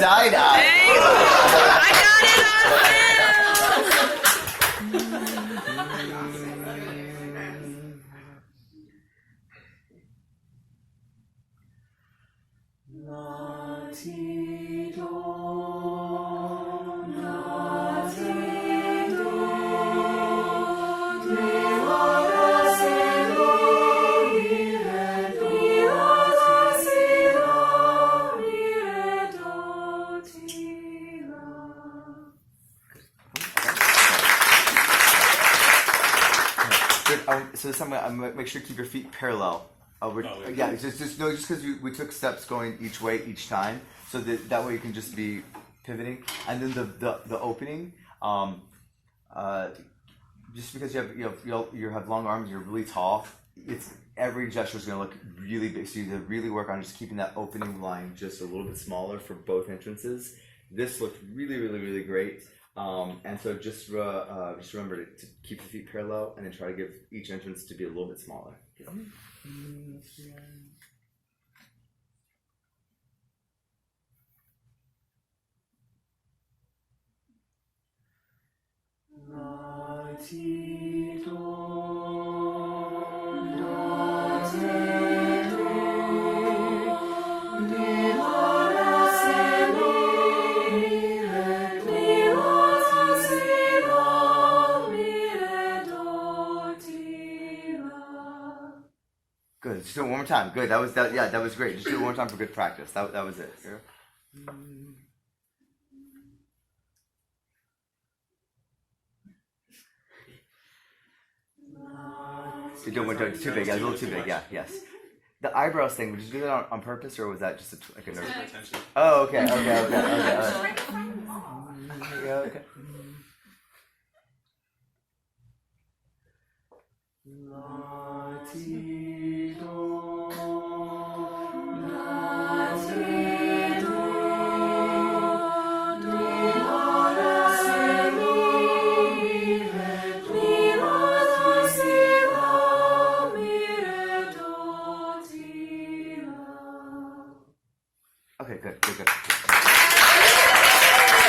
die. I got it So this time I'm gonna make sure to keep your feet parallel. Yeah, just because we took steps going each way each time, so that way you can just be pivoting. And then the opening, just because you have long arms, you're really tall. Every gesture is gonna look really big, so you have to really work on just keeping that opening line just a little bit smaller for both entrances. This looked really, really, really great. And so just remember to keep the feet parallel and then try to give each entrance to be a little bit smaller. Good. Just do it one more time. Good. That was great. Just do it one more time for good practice. That was it. You're doing one. It's too big. Yeah, a little too big. Yeah. Yes. The eyebrows thing. Would you do that on purpose, or was that just like a nerve? Oh, okay. Okay.